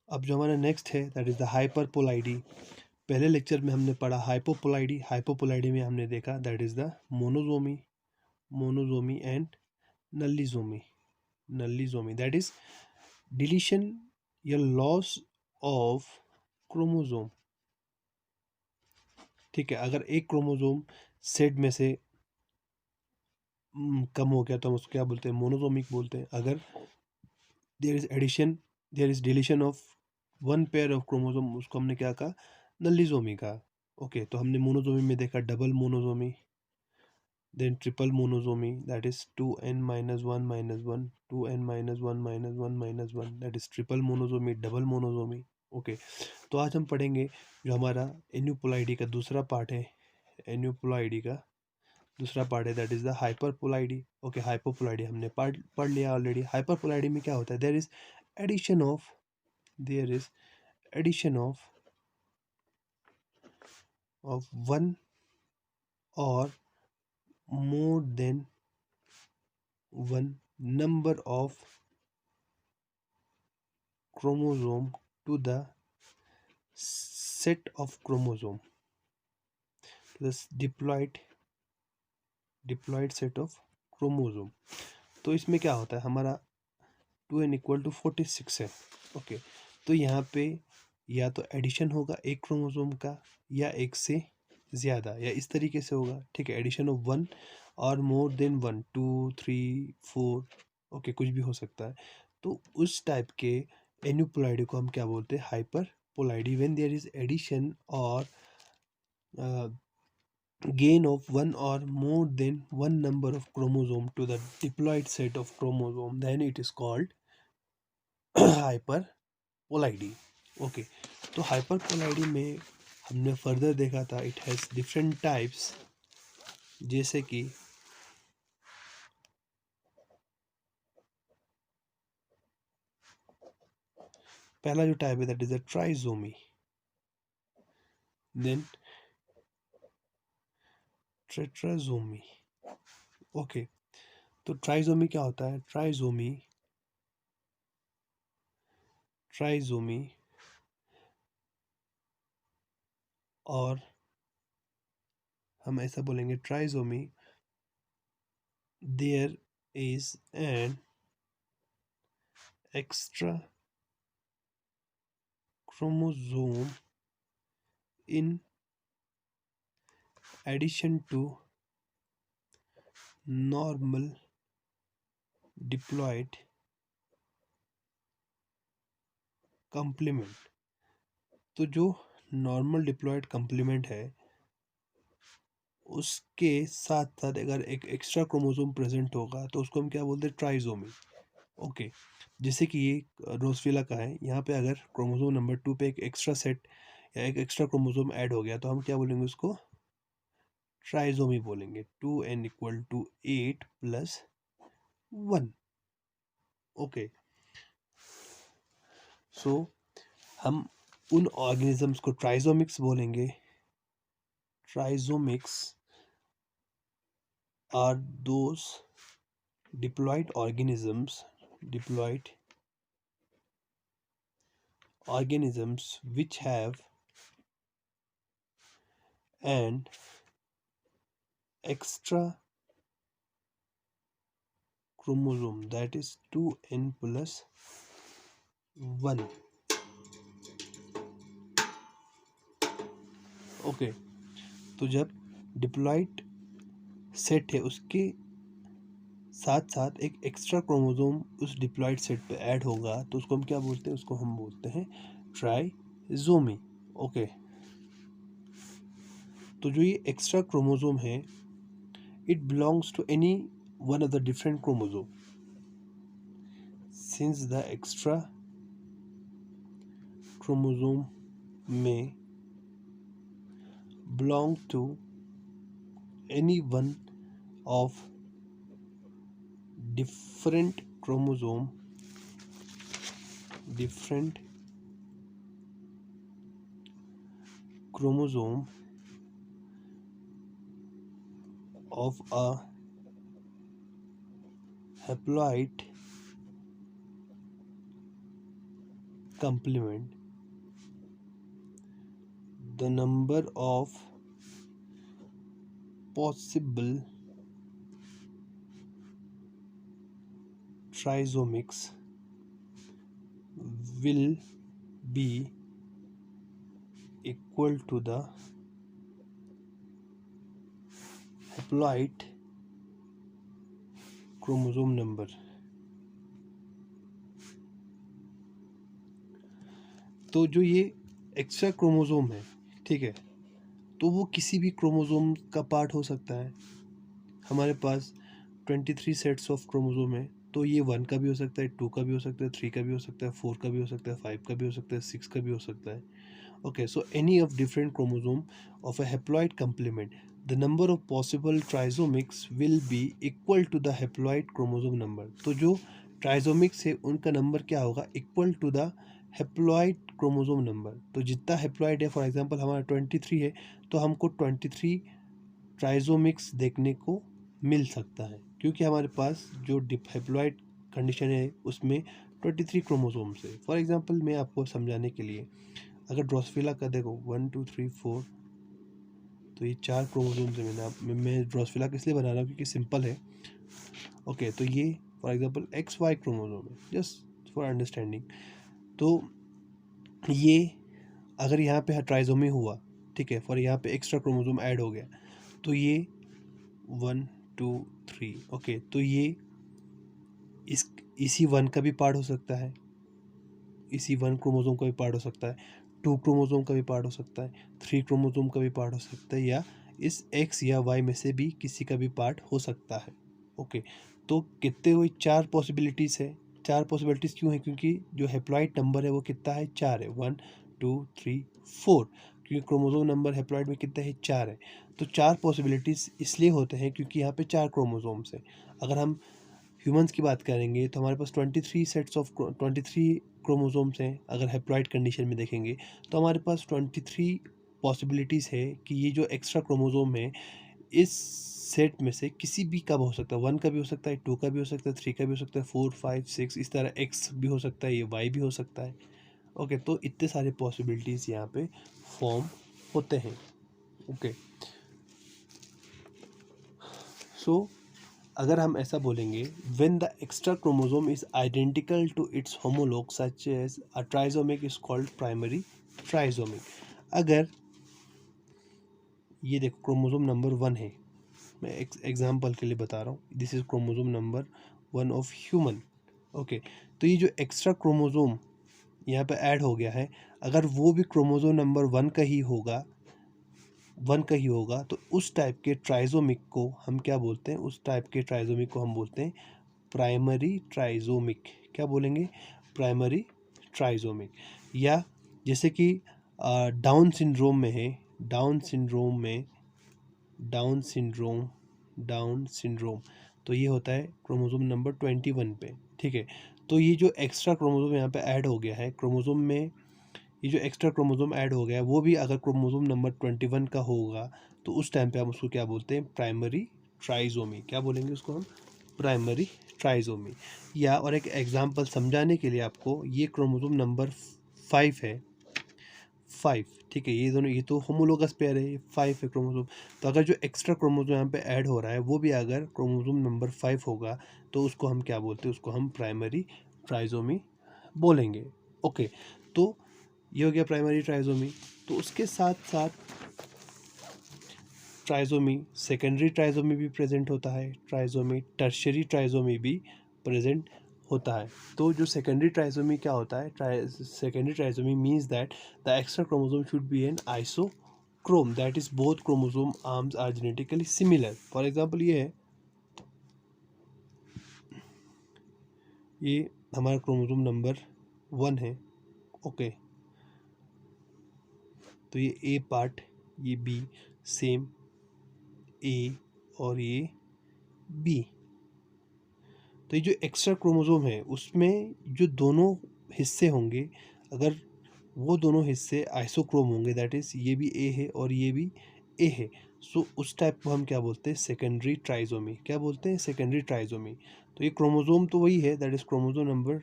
अब जो हमारा नेक्स्ट है दैट इज़ द हाइपरपोलाइडी। पहले लेक्चर में हमने पढ़ा हाइपोपोलाइडी। हाइपोपोलाइडी में हमने देखा that is the monosomy, monosomy and nullisomy. Nullisomy that is deletion या लॉस ऑफ क्रोमोजोम। ठीक है, अगर एक क्रोमोजोम सेट में से कम हो गया तो हम उसको क्या बोलते हैं, मोनोजोमिक बोलते हैं। अगर there is deletion of one pair of chromosome, उसको हमने क्या कहा, नल्लीजोमी कहा। ओके, तो हमने मोनोजोमी में देखा double मोनोजोमी, then triple monosomy, that is 2n minus 1 minus 1, 2n minus 1 minus 1 minus 1, that is triple monosomy, double monosomy। Okay, तो आज हम पढ़ेंगे जो हमारा एन्यूपोलाइडी का दूसरा पार्ट है। एन्यूपोलाइडी का दूसरा पार्ट है that is the hyperploidy. Okay, hyperploidy हमने पढ़ लिया ऑलरेडी। हाइपरपोलाइडी में क्या होता है, there is addition of there is addition of one or more than one number of chromosome to the set of chromosome, this diploid set of chromosome। तो इसमें क्या होता है, हमारा 2n इक्वल टू 46 है। ओके, तो यहाँ पे या तो एडिशन होगा एक क्रोमोसोम का या एक से ज़्यादा, या इस तरीके से होगा। ठीक है, एडिशन ऑफ वन और मोर देन वन, 2 3 4, ओके, कुछ भी हो सकता है। तो उस टाइप के एन्यूपोलाइडी को हम क्या बोलते हैं, hyperploidy. When there is addition or gain of one or more than one number of chromosome to the diploid set of chromosome, then it is called hyperploidy। Okay, तो हाइपरपोलाइडी में हमने फर्दर देखा था इट हैज़ डिफरेंट टाइप्स, जैसे कि पहला जो type है that is a trisomy, then tetrasomy. Okay, तो ट्राइजोमी क्या होता है, ट्राइजोमी और हम ऐसा बोलेंगे trisomy, there is an extra chromosome in addition to normal diploid complement। तो जो नॉर्मल डिप्लॉयड कंप्लीमेंट है उसके साथ साथ अगर एक एक्स्ट्रा क्रोमोसोम प्रेजेंट होगा तो उसको हम क्या बोलते हैं, ट्राइजोमी। ओके, जैसे कि ये रोसविला का है, यहाँ पे अगर क्रोमोसोम नंबर 2 पे एक एक्स्ट्रा सेट या एक एक्स्ट्रा क्रोमोसोम ऐड हो गया तो हम क्या बोलेंगे, उसको ट्राइजोमी बोलेंगे। 2n equal to 8 plus 1। Okay, so हम उन ऑर्गेनिजम्स को ट्राइजोमिक्स बोलेंगे। Trisomics are those diploid organisms which have an extra chromosome, that is 2n plus 1। Okay, तो जब डिप्लॉइड सेट है उसके साथ साथ एक एक्स्ट्रा क्रोमोसोम उस डिप्लॉइड सेट पे ऐड होगा तो उसको हम क्या बोलते हैं, उसको हम बोलते हैं ट्राइजोमी। ओके, तो जो ये एक्स्ट्रा क्रोमोसोम है it belongs to any one of the different chromosome, since the extra chromosome may belong to any one of different chromosome of a haploid complement, the number of possible trisomics will be equal to the haploid chromosome number. तो जो ये extra chromosome है, ठीक है, तो वो किसी भी क्रोमोसोम का पार्ट हो सकता है। हमारे पास 23 सेट्स ऑफ क्रोमोसोम है, तो ये 1 का भी हो सकता है, 2 का भी हो सकता है, 3 का भी हो सकता है, 4 का भी हो सकता है, 5 का भी हो सकता है, 6 का भी हो सकता है। Okay, so any of different chromosome of a haploid complement, the number of possible trisomics will be equal to the haploid chromosome number. तो जो trisomics है उनका नंबर क्या होगा, equal to the haploid chromosome number. तो जितना haploid है, for example हमारा 23 है, तो हमको 23 ट्राइजोमिक्स देखने को मिल सकता है, क्योंकि हमारे पास जो हेप्लॉइड कंडीशन है उसमें 23 क्रोमोसोम्स है। फॉर एग्जांपल मैं आपको समझाने के लिए, अगर ड्रोसोफिला का देखो 1 2 3 4, तो ये 4 क्रोमोसोम्स है। मैं ड्रोसोफिला किस लिए बना रहा हूँ, क्योंकि सिंपल है। ओके, तो ये for example X Y chromosome है, जस्ट फॉर अंडरस्टैंडिंग। तो ये अगर यहाँ पे ट्राइजोमी हुआ, ठीक है, फॉर यहाँ पे एक्स्ट्रा क्रोमोसोम ऐड हो गया, तो ये 1 2 3, ओके, तो ये इसी 1 का भी पार्ट हो सकता है, इसी 1 क्रोमोसोम का भी पार्ट हो सकता है, 2 क्रोमोसोम का भी पार्ट हो सकता है, 3 क्रोमोसोम का भी पार्ट हो सकता है, या इस एक्स या वाई में से भी किसी का भी पार्ट हो सकता है। ओके, तो कितने हुई, 4 पॉसिबिलिटीज़ है। 4 पॉसिबिलिटीज़ क्यों है, क्योंकि जो हेप्लॉइड नंबर है वो कितना है, 4 है, 1 2 3 4, क्योंकि क्रोमोसोम नंबर हेप्लॉइड में कितना है, 4 है। तो 4 पॉसिबिलिटीज़ इसलिए होते हैं क्योंकि यहाँ पे 4 क्रोमोसोम्स है। अगर हम ह्यूमंस की बात करेंगे तो हमारे पास 23 क्रोमोसोम्स हैं। अगर हेप्लॉइड कंडीशन में देखेंगे तो हमारे पास 23 पॉसिबिलिटीज़ है कि ये जो एक्स्ट्रा क्रोमोसोम है इस सेट में से किसी भी का हो सकता है, 1 का भी हो सकता है, 2 का भी हो सकता है, 3 का भी हो सकता है, 4 5 6, इस तरह एक्स भी हो सकता है, ये वाई भी हो सकता है। ओके, तो इतने सारे पॉसिबिलिटीज़ यहाँ पे फॉर्म होते हैं। ओके, सो अगर हम ऐसा बोलेंगे, when the extra chromosome is identical to its homolog such as a trisomic is called primary trisomic. अगर ये देखो क्रोमोसोम नंबर 1 है, मैं एग्जांपल के लिए बता रहा हूँ, this is chromosome number 1 of human. Okay, तो ये जो एक्स्ट्रा क्रोमोसोम यहाँ पे ऐड हो गया है, अगर वो भी क्रोमोसोम नंबर 1 का ही होगा, तो उस टाइप के ट्राइसोमिक को हम क्या बोलते हैं, उस टाइप के ट्राइसोमिक को हम बोलते हैं प्राइमरी ट्राइसोमिक। क्या बोलेंगे, प्राइमरी ट्राइसोमिक। या जैसे कि डाउन सिंड्रोम में है, डाउन सिंड्रोम, तो ये होता है क्रोमोसोम नंबर 21 पे, ठीक है। तो ये जो एक्स्ट्रा क्रोमोसोम यहाँ पे ऐड हो गया है क्रोमोसोम में, ये जो एक्स्ट्रा क्रोमोसोम ऐड हो गया है वो भी अगर क्रोमोसोम नंबर 21 का होगा, तो उस टाइम पे हम उसको क्या बोलते हैं, प्राइमरी ट्राइसोमी। क्या बोलेंगे उसको हम, प्राइमरी ट्राइसोमी। या और एक एग्जांपल समझाने के लिए आपको, ये क्रोमोसोम नंबर 5 है, 5, ठीक है, ये दोनों, ये तो होमोलोगस पेयर है, ये 5 है क्रोमोसोम। तो अगर जो एक्स्ट्रा क्रोमोसोम यहाँ पे ऐड हो रहा है वो भी अगर क्रोमोसोम नंबर 5 होगा, तो उसको हम क्या बोलते हैं, उसको हम प्राइमरी ट्राइसोमी बोलेंगे। ओके, तो ये हो गया प्राइमरी ट्राइसोमी। तो उसके साथ साथ ट्राइसोमी, सेकेंडरी ट्राइसोमी भी प्रेजेंट होता है, ट्राइसोमी टर्शियरी ट्राइसोमी भी प्रेजेंट होता है। तो जो सेकेंडरी ट्राइसोमी क्या होता है, secondary trisomy means that the extra chromosome should be an isochrome, that is both chromosome arms are genetically similar. For example ये है, ये हमारा क्रोमोसोम नंबर 1 है। ओके, तो ये ए पार्ट, ये बी, सेम ए और ये बी। तो ये जो एक्स्ट्रा क्रोमोसोम है उसमें जो दोनों हिस्से होंगे, अगर वो दोनों हिस्से आइसोक्रोम होंगे, दैट इज ये भी ए है और ये भी ए है, सो उस टाइप को हम क्या बोलते हैं, सेकेंडरी ट्राइसोमी। क्या बोलते हैं, सेकेंडरी ट्राइसोमी। तो ये क्रोमोसोम तो वही है, दैट इज क्रोमोसोम नंबर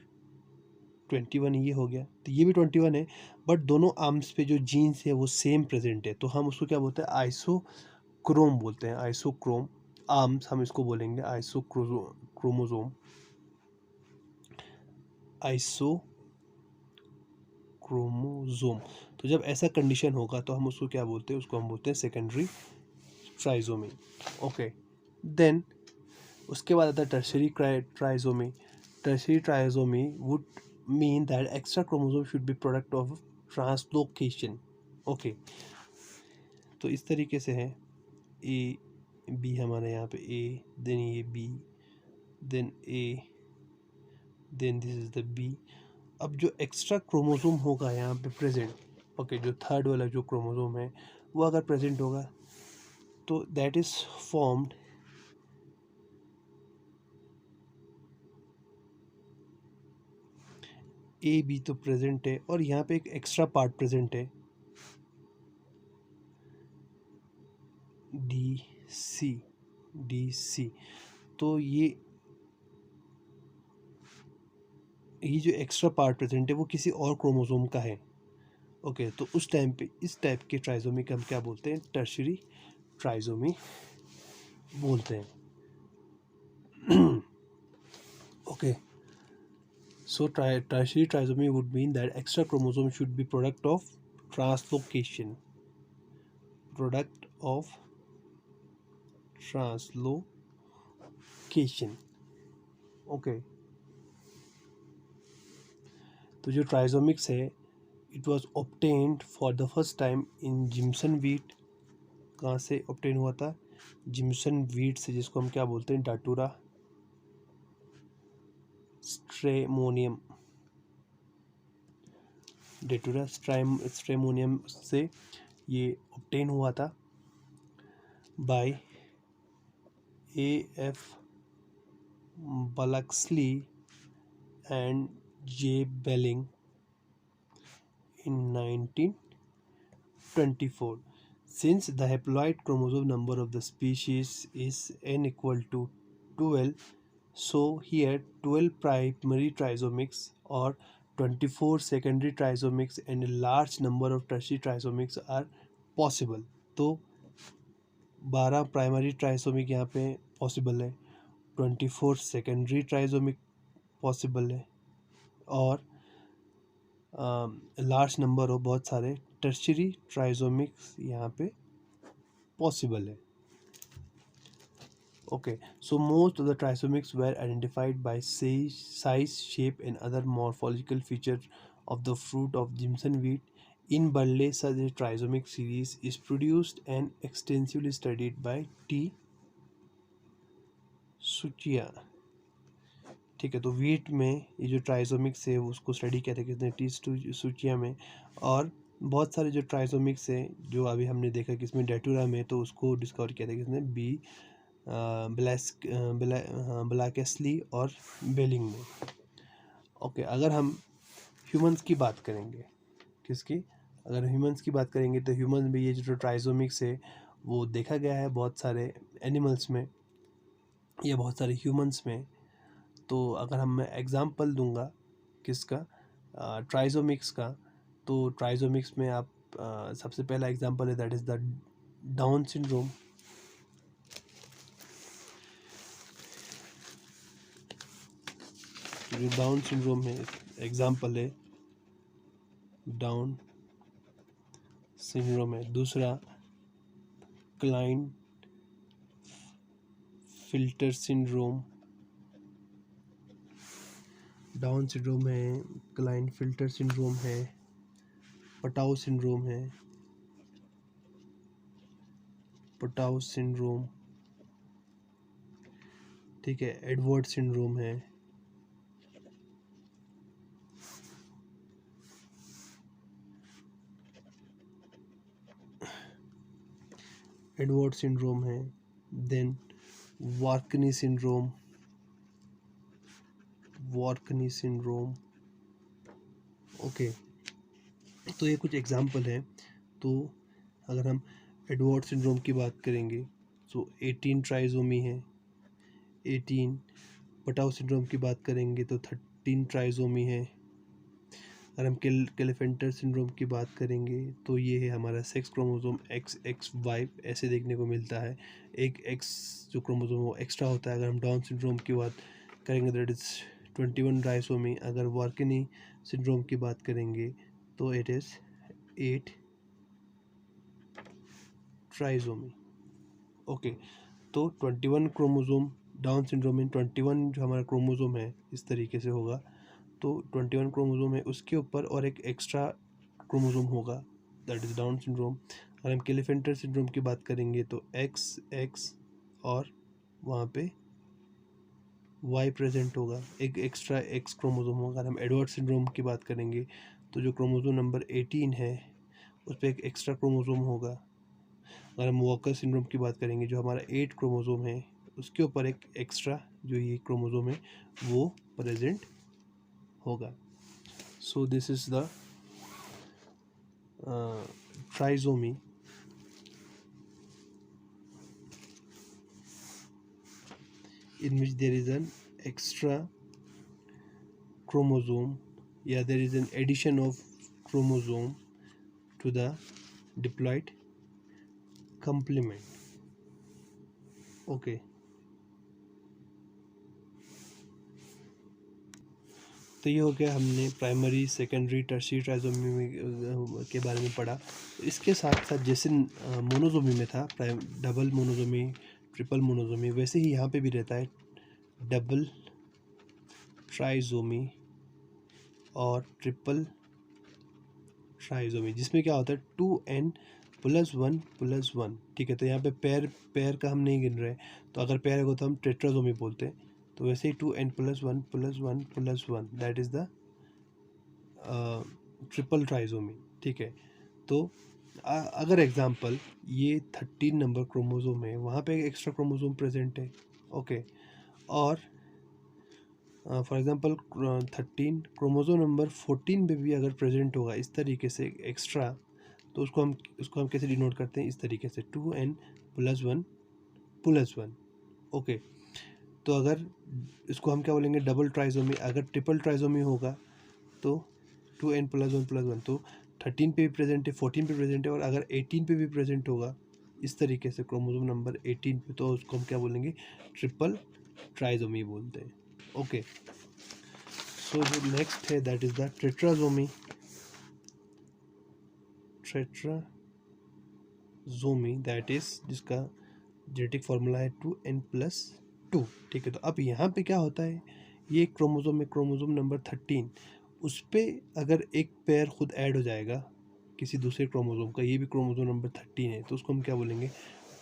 21 ये हो गया, तो ये भी 21 है, बट दोनों आर्म्स पे जो जीन्स है वो सेम प्रेजेंट है, तो हम उसको क्या बोलते हैं, आइसोक्रोम बोलते हैं। आइसोक्रोम आर्म्स हम इसको बोलेंगे आइसोक्रोमोसोम, आइसोक्रोमोसोम। तो जब ऐसा कंडीशन होगा तो हम उसको क्या बोलते हैं, उसको हम बोलते हैं सेकेंडरी ट्राइजोमी। ओके, देन उसके बाद आता है tertiary trisomy. Tertiary trisomy would mean that extra chromosome should B product of translocation. Okay, तो इस तरीके से है, ए बी हमारे यहाँ पे ए, देन ये B, then A, then this is the B. अब जो एक्स्ट्रा क्रोमोसोम होगा यहाँ पे प्रेजेंट, ओके, जो थर्ड वाला जो क्रोमोसोम है वो अगर प्रेजेंट होगा तो that is formed A B तो प्रेजेंट है, और यहाँ पे एक एक्स्ट्रा पार्ट प्रेजेंट है डी सी। तो ये जो एक्स्ट्रा पार्ट प्रेजेंट है वो किसी और क्रोमोसोम का है। ओके, तो उस टाइम पे इस टाइप के ट्राइजोमी का हम क्या बोलते हैं, टर्शियरी ट्राइजोमी बोलते हैं। Okay, so tertiary trisomy would mean that extra chromosome should be product of translocation, product of translocation। Okay, तो जो ट्राइजोमिक्स है it was obtained for the first time in jimson wheat. कहाँ से ऑब्टेन हुआ था, jimson wheat से, जिसको हम क्या बोलते हैं, डाटूरा स्ट्रेमोनियम, डेटूरा स्ट्रेमोनियम से ये ऑब्टेन हुआ था bye A.F. Bullocksley and J. Belling in 1924. Since the haploid chromosome number of the species is n equal to 12, so here 12 primary trisomics or 24 secondary trisomics and a large number of tertiary trisomics are possible। तो 12 primary trisomic यहाँ पे possible है, 24 secondary trisomic possible है, और large number हो, बहुत सारे tertiary ट्राइसोमिक्स यहाँ पे पॉसिबल है। Okay, so most of the trisomics were identified by size, shape and other morphological feature of the fruit of Jimson weed. In Burle, such a trisomic series is produced and extensively studied by T. Suchiya। ठीक है, तो wheat में ये जो ट्राइसोमिक्स है उसको study किया था किसने, टी सुचिया में। और बहुत सारे जो ट्राइसोमिक्स है जो अभी हमने देखा कि इसमें डेटूरा में, तो उसको डिस्कवर किया था किसने, बी ब्लैकेस्ली और बेलिंग में। ओके, अगर हम ह्यूमंस की बात करेंगे, किसकी, अगर ह्यूमंस की बात करेंगे तो ह्यूमंस में ये जो ट्राइसोमिक्स है वो देखा गया है बहुत सारे एनिमल्स में या बहुत सारे ह्यूमंस में। तो अगर हम मैं एग्जांपल दूंगा किसका, ट्राइसोमिक्स का, तो ट्राइसोमिक्स में आप सबसे पहला एग्जांपल है that is the Down syndrome. जो डाउन सिंड्रोम है एग्जांपल है डाउन सिंड्रोम है। दूसरा Klinefelter syndrome, Down syndrome है, क्लाइन फिल्टर सिंड्रोम है, पटाउ सिंड्रोम है, पटाउ सिंड्रोम, ठीक है, एडवर्ड सिंड्रोम है, एडवर्ड सिंड्रोम है, then Warkany syndrome, Warkany syndrome. Okay, तो ये कुछ एग्जांपल है। तो अगर हम एडवर्ड सिंड्रोम की बात करेंगे तो 18 ट्राइसोमी है, 18। पटाउ सिंड्रोम की बात करेंगे तो 13 ट्राइसोमी है, अगर हम क्लिफेंटर सिंड्रोम की बात करेंगे तो ये है हमारा सेक्स क्रोमोसोम XXY ऐसे देखने को मिलता है। एक X जो क्रोमोसोम वो एक्स्ट्रा होता है। अगर हम डाउन सिंड्रोम की बात करेंगे दैट इज़ 21 ट्राइसोमी। अगर वार्किनी सिंड्रोम की बात करेंगे तो इट इज़ 8 ट्राइसोमी। ओके, तो 21 क्रोमोसोम डाउन सिंड्रोम में 21 जो हमारा क्रोमोसोम है इस तरीके से होगा। तो 21 क्रोमोसोम है, उसके ऊपर और एक एक्स्ट्रा क्रोमोसोम होगा, दैट इज़ डाउन सिंड्रोम। अगर हम क्लिफेंटर सिंड्रोम की बात करेंगे तो XX और वहाँ पे Y प्रेजेंट होगा, एक एक्स्ट्रा X क्रोमोसोम होगा। अगर हम एडवर्ड सिंड्रोम की बात करेंगे तो जो क्रोमोसोम नंबर 18 है उस पर एक एक्स्ट्रा क्रोमोसोम होगा। अगर हम वॉकर सिंड्रोम की बात करेंगे जो हमारा 8 क्रोमोसोम है उसके ऊपर एक एक्स्ट्रा जो ये क्रोमोसोम है वो प्रेजेंट होगा। So this is the trisomy in which there is an extra chromosome, there is an addition of chromosome to the diploid complement. Okay, तो ये हो गया, हमने प्राइमरी सेकेंडरी टर्शियरी ट्राइसोमी के बारे में पढ़ा। तो इसके साथ साथ जैसे मोनोजोमी में था डबल मोनोजोमी, ट्रिपल मोनोजोमी, वैसे ही यहाँ पे भी रहता है डबल ट्राइसोमी और ट्रिपल ट्राइसोमी, जिसमें क्या होता है 2n+1+1। ठीक है, तो यहाँ पे पैर का हम नहीं गिन रहे, तो अगर पैर होगा तो हम टेट्रासोमी बोलते हैं। तो वैसे ही 2n+1+1+1 that is the triple trisomy. ठीक है, तो अगर एग्जांपल ये 13 नंबर क्रोमोसोम है, वहाँ पे एक एक्स्ट्रा क्रोमोसोम प्रेजेंट है। ओके, और फॉर एग्जांपल 13 क्रोमोसोम नंबर 14 पे भी अगर प्रेजेंट होगा इस तरीके से एक्स्ट्रा, तो उसको हम कैसे डिनोट करते हैं, इस तरीके से 2n+1+1। ओके, तो अगर इसको हम क्या बोलेंगे, डबल ट्राइसोमी। अगर ट्रिपल ट्राइसोमी होगा तो 2n+1+1, तो 13 पे भी प्रेजेंट है, 14 पे प्रेजेंट है, और अगर 18 पे भी प्रेजेंट होगा इस तरीके से क्रोमोसोम नंबर 18 पे, तो उसको हम क्या बोलेंगे, ट्रिपल ट्राइसोमी बोलते हैं। ओके, सो जो नेक्स्ट है that is the tetrasomy. Tetrasomy that is जिसका जेनेटिक फॉर्मूला है 2n+2। ठीक है, तो अब यहाँ पे क्या होता है, ये क्रोमोसोम है, क्रोमोसोम नंबर 13, उस पर अगर एक पेयर खुद ऐड हो जाएगा किसी दूसरे क्रोमोसोम का, ये भी क्रोमोसोम नंबर 13 है, तो उसको हम क्या बोलेंगे,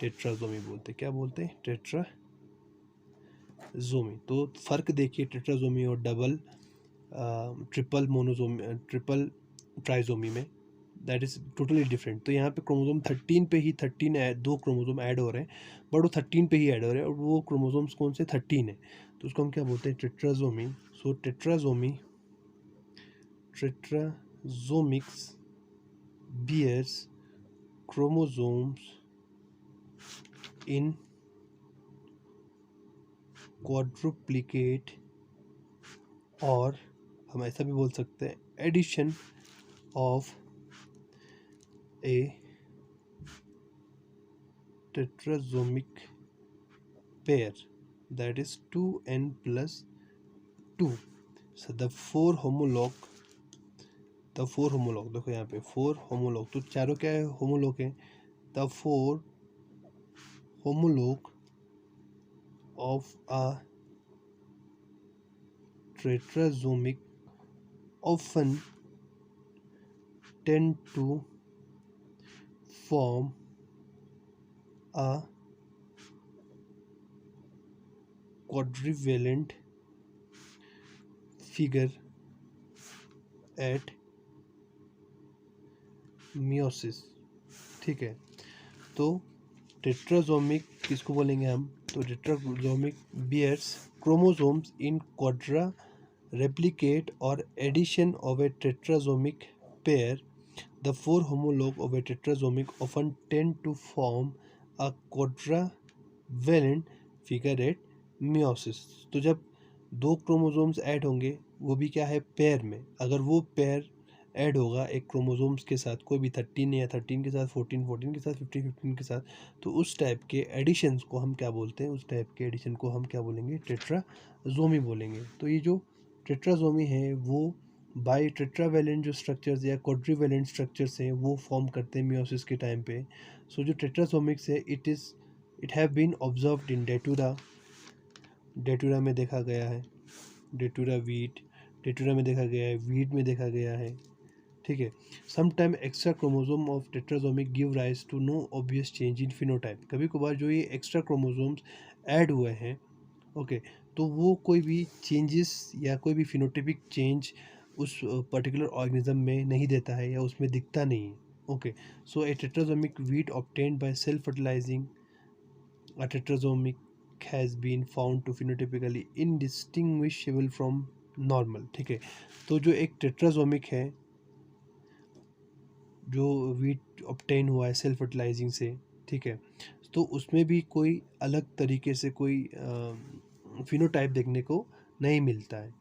टेट्रासोमी बोलते हैं। क्या बोलते हैं, टेट्रासोमी। तो फ़र्क देखिए टेट्रासोमी और डबल ट्रिपल ट्राइसोमी में, दैट इज़ टोटली डिफरेंट। तो यहाँ पे क्रोमोसोम 13 पे ही 2 क्रोमोसोम ऐड हो रहे हैं, बट वो 13 पे ही ऐड हो रहे हैं, और वो क्रोमोसोम्स कौन से, 13 है, तो उसको हम क्या बोलते हैं, tetrasomy. So tetrasomics bears chromosomes in quadruplicate, और हम ऐसा भी बोल सकते हैं addition of a tetrasomic pair, that is 2n+2। so the four homologue देखो यहाँ पे 4 होमोलॉग, तो चारों क्या है, होमोलॉग है। The 4 homologue of a tetrasomic often tend to form a quadrivalent figure at meiosis। ठीक है, तो टेट्रासोमिक किसको बोलेंगे हम, तो टेट्रासोमिक bears chromosomes in quadra replicate or addition of a tetrasomic pair. The 4 homologue of a tetrasomic often tend to form a quadrivalent figure at meiosis। तो जब 2 chromosomes add होंगे, वो भी क्या है, पेयर में, अगर वो पेयर ऐड होगा एक क्रोमोसोम्स के साथ, कोई भी 13 या 13 के साथ, 14 14 के साथ, 15 15 के साथ, तो उस टाइप के एडिशंस को हम क्या बोलते हैं, उस टाइप के एडिशन को हम क्या बोलेंगे, टेट्राजोमी बोलेंगे। तो ये जो टेट्राजोमी है वो बाई टेट्रावेलेंट जो स्ट्रक्चर्स या क्वाड्रीवेलेंट स्ट्रक्चर्स हैं वो फॉर्म करते हैं मियोसिस के टाइम पे। सो जो टेट्रासोमिक्स है it have been observed in Datura में देखा गया है, डेटूरा में देखा गया है, वीट में देखा गया है, ठीक है। Sometime extra chromosome of tetrasomic give rise to no obvious change in phenotype. कभी कभार जो ये एक्स्ट्रा क्रोमोसोम्स ऐड हुए हैं, ओके, तो वो कोई भी चेंजेस या कोई भी फिनोटाइपिक चेंज उस पर्टिकुलर ऑर्गेनिज्म में नहीं देता है या उसमें दिखता नहीं है, okay. So a tetrasomic wheat obtained by self fertilizing a tetrasomic has been found to phenotypically indistinguishable from normal, ठीक है। तो जो एक टेट्रासोमिक है जो वीट ऑब्टेन हुआ है सेल्फ फर्टिलाइजिंग से, ठीक है, तो उसमें भी कोई अलग तरीके से कोई फिनोटाइप देखने को नहीं मिलता है,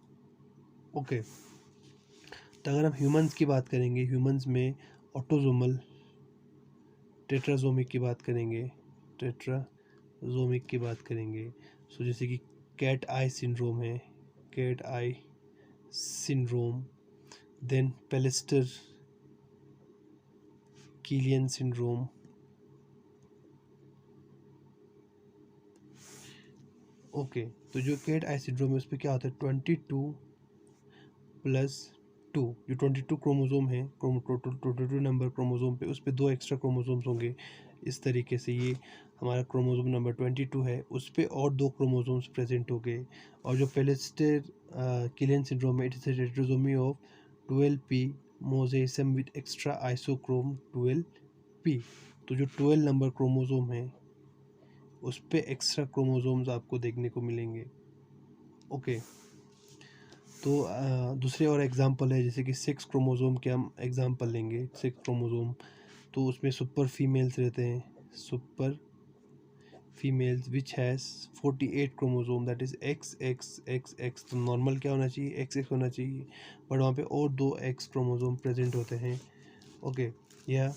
ओके। तो अगर हम ह्यूमंस की बात करेंगे, ह्यूमंस में ऑटोजोमल टेट्रासोमिक की बात करेंगे, टेट्रासोमिक की बात करेंगे। सो जैसे कि कैट आई सिंड्रोम है, cat eye syndrome, then Pallister Killian syndrome, okay. तो जो कैट आई सिंड्रोम है उस पर क्या होता है, 22+2, जो 22 क्रोमोसोम है, 22 नंबर क्रोमोसोम पे उस पर 2 एक्स्ट्रा क्रोमोसोम्स होंगे। इस तरीके से ये हमारा क्रोमोसोम नंबर 22 है, उस पर और 2 क्रोमोसोम्स प्रेजेंट हो गए। और जो पेलेस्टर किलियन सिंड्रोम है, it is a tetrasomy of 12p mosaicism with extra isochrome 12p। तो जो 12 नंबर क्रोमोसोम है उस पे एक्स्ट्रा क्रोमोसोम्स आपको देखने को मिलेंगे, ओके। तो दूसरे और एग्जांपल है, जैसे कि 6 क्रोमोसोम के हम एग्जांपल लेंगे। 6 क्रोमोसोम तो उसमें सुपर फीमेल्स रहते हैं, super females which has 48 chromosome, that is x x x x. तो नॉर्मल क्या होना चाहिए, एक्स एक्स होना चाहिए, बट वहाँ पे और 2 एक्स क्रोमोसोम प्रेजेंट होते हैं, ओके। या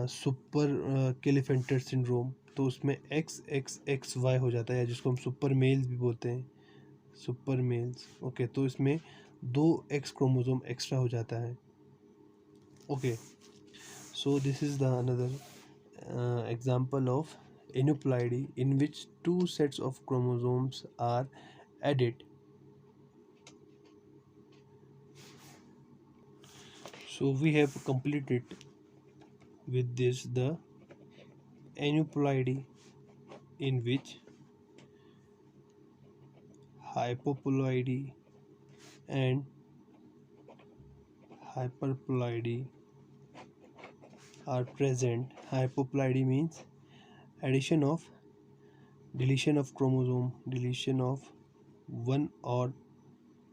सुपर क्लिफेंटर सिंड्रोम, तो उसमें एक्स एक्स एक्स वाई हो जाता है, जिसको हम सुपर मेल्स भी बोलते हैं, सुपर मेल्स, ओके। तो इसमें 2 एक्स क्रोमोसोम एक्स्ट्रा हो जाता है, okay. So this is the another example of aneuploidy in which 2 sets of chromosomes are added. So we have completed with this the aneuploidy in which hypoploidy and hyperploidy are present. Hypoploidy means deletion of chromosome, deletion of one or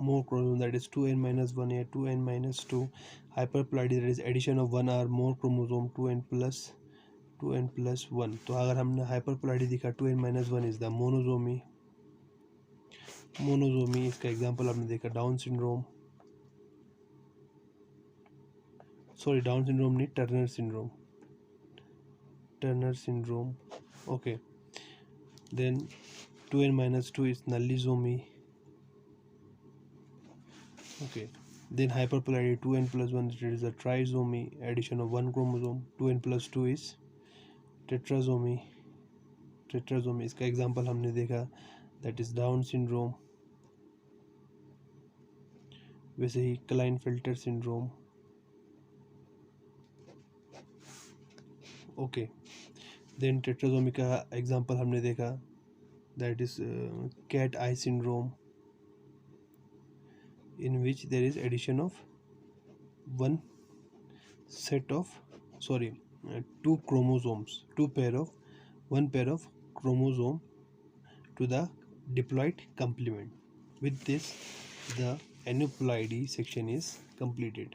more chromosome, that is 2n-1 or 2n-2. Hyperploidy, that is addition of one or more chromosome, 2n+1। तो अगर हमने hyperploidy दिखा, 2n-1 is the मोनोजोमी, इसका example आपने देखा Down syndrome, sorry Down syndrome नहीं, Turner syndrome, okay. Then 2n-2 is nullisomy, okay. Then hyperploidy 2n+1, it is a trisomy, addition of one chromosome, 2n+2 is tetrasomy, इसका example हमने देखा, that is Down syndrome. वैसे ही Klinefelter syndrome, okay. Then tetrasomy का example हमने देखा, that is cat eye syndrome, in which there is addition of one set of two chromosomes, one pair of chromosome to the diploid complement. With this, the aneuploidy section is completed.